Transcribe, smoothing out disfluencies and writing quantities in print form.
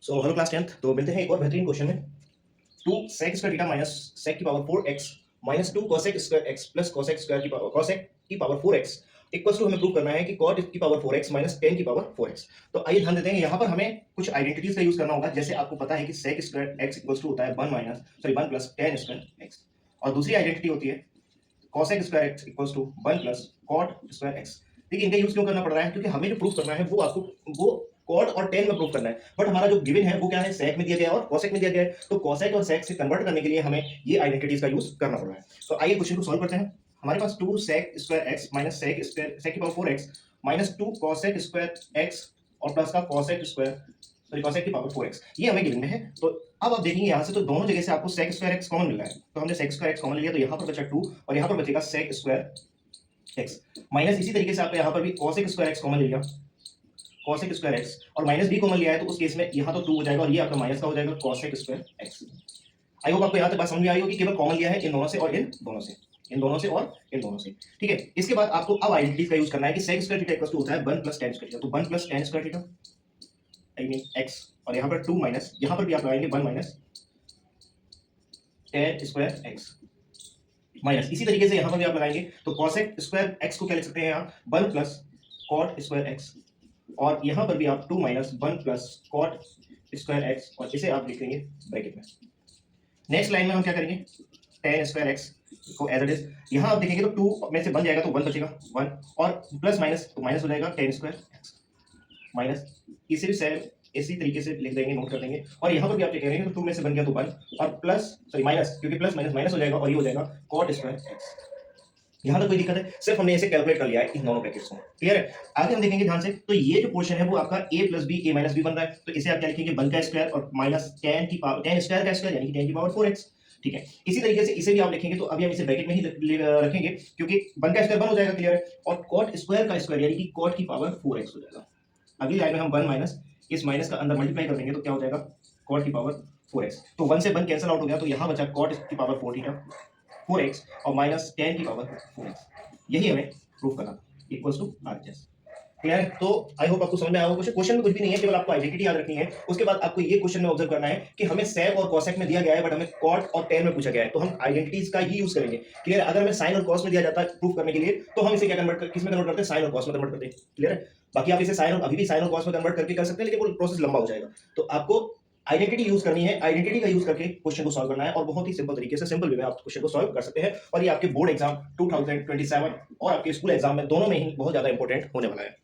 So hello class 10th। तो मिलते हैं एक और बेहतरीन क्वेश्चन में। 2 sec square theta minus sec की power 4x minus 2 cosec square x plus cosec square की पावर cosec की पावर 4x इक्वल्स टू हमें प्रूव करना है कि cot की पावर 4x माइनस tan की पावर 4x। तो आइए ध्यान देते हैं, यहाँ पर हमें कुछ आइडेंटिटीज का यूज करना होगा। जैसे आपको पता है कि sec square x equals to होता है 1 प्लस tan स्क्वायर x, और दूसरी आइडेंटिटी होती है cosec square x equals to 1 plus cot square x। देखिए इनका यूज क्यों करना पड़ रहा है, क्योंकि हमें जो प्रूफ करना है वो कॉट और टेन में प्रूफ करना है। बट हमारा जो गिवन है वो क्या है, सेक में दिया गया है और कॉसेक में दिया गया है। तो कॉसेक और सेक से कन्वर्ट करने के लिए हमें ये आइडेंटिटीज का यूज करना पड़ रहा है। तो आइए क्वेश्चन को सॉल्व करते हैं। हमारे पास 2 sec square X minus sec की power 4x minus 2 cosec square x और प्लस का कॉसेक की पावर 4x, ये हमें गिवन में है। तो अब आप देखेंगे यहाँ से, तो दोनों जगह से आपको सेक स्क्वायर एक्स कॉमन मिल रहा है। तो हमने सेक स्क्वायर एक्स कॉमन लिया, तो यहाँ पर बचा 2 और यहाँ पर बचेगा सेक स्क्वायर एक्स माइनस, इसी तरीके से आपने यहाँ पर भी कॉसेक स्क्वायर एक्स कॉमन ले लिया, cosec स्क्वायर x और माइनस b कॉमन लिया है, तो उस केस में यहाँ तो 2 हो जाएगा और ये आपका माइनस का हो जाएगा cosec square x। I hope आपको यहाँ तक बात समझ में आई होगी। केवल कॉमन लिया है इन दोनों से और इन दोनों से, इन दोनों से और इन दोनों से। ठीक है, इसके बाद आपको अब आइडेंटिटी का यूज करना है कि sec square theta equal to होता है 1 प्लस tan स्क्वायर थीटा। तो 1 plus tan square theta I mean x, और यहाँ पर 2 माइनस, यहाँ पर भी आप लगाएंगे 1 minus tan square x minus, इसी तरीके से यहाँ पर भी आप लगाएंगे। तो cosec स्क्वायर x को क्या लिख सकते हैं यहाँ, 1 प्लस cot स्क्वायर x, और यहां पर भी आप 2 minus 1 plus cot square x, और इसे आप लिख देंगे ब्रैकेट में। नेक्स्ट लाइन में हम क्या करेंगे, tan स्क्वायर एक्स को एज इट इज, यहां आप देखेंगे तो 2 में से बन जाएगा तो 1 बचेगा 1, और प्लस माइनस तो माइनस हो जाएगा tan स्क्वायर एक्स माइनस, इसे भी सेम इसी तरीके से लिख देंगे, नोट कर देंगे। और यहां पर भी आप क्या करेंगे, तो 2 में से बन गया तो 1 और प्लस सॉरी माइनस, क्योंकि प्लस माइनस माइनस हो जाएगा और ये हो जाएगा कॉट स्क्वायर एक्स। यहाँ तक कोई दिक्कत है, सिर्फ हमने इसे कैलकुलेट कर लिया है इन दोनों ब्रैकेट्स को। क्लियर है, आगे हम देखेंगे ध्यान से। तो ये जो पोर्शन है वो आपका a plus b, a minus b बन रहा है। तो इसे आप क्या लिखेंगे, 1 का स्क्वायर और माइनस tan स्क्वायर का स्क्वायर यानी कि tan की पावर 4x। ठीक है, इसी तरीके से इसे भी आप लिखेंगे, तो अभी हम इसे ब्रैकेट में ही रखेंगे क्योंकि 1 का स्क्वायर 1 हो जाएगा। क्लियर है, और cot स्क्वायर का स्क्वायर यानी कि cot की पावर 4x हो जाएगा। अगली लाइन में हम 1 माइनस इस माइनस का अंदर मल्टीप्लाई कर देंगे, तो क्या हो जाएगा, cot की पावर 4x। तो 1 से 1 कैंसिल आउट हो गया, तो यहाँ बचा cot की पावर 4 थीटा 4x और माइनस tan की पावर 4x। यही हमें प्रूफ करना इक्वल्स टू RHS। क्लियर है, तो आई होप आपको समझ में आया होगा। क्वेश्चन में कुछ भी नहीं है, केवल आपको आइडेंटिटी याद रखनी है। उसके बाद आपको ये क्वेश्चन में ऑब्जर्व करना है कि हमें सेक और कॉसेक में दिया गया है, बट हमें कॉट और टेन में पूछा गया है, तो हम आइडेंटिटीज का ही यूज करेंगे। क्लियर है, अगर हमें साइन और कॉस में दिया जाता है प्रूफ करने के लिए, तो हम इसे क्या कन्वर्ट कर, किस में कन्वर्ट करते हैं, साइन और कॉस में कन्वर्ट करते हैं। क्लियर है, बाकी आप इसे साइन और अभी भी साइन और कॉस में कन्वर्ट करके कर सकते हैं, लेकिन वो प्रोसेस लंबा हो जाएगा। तो आपको आइडेंटिटी यूज करनी है, आइडेंटिटी का यूज करके क्वेश्चन को सॉल्व करना है, और बहुत ही सिंपल तरीके से, सिंपल वे में आप क्वेश्चन को सॉल्व कर सकते हैं। और ये आपके बोर्ड एग्जाम 2027 और आपके स्कूल एग्जाम में दोनों में ही बहुत ज्यादा इंपॉर्टेंट होने वाला है।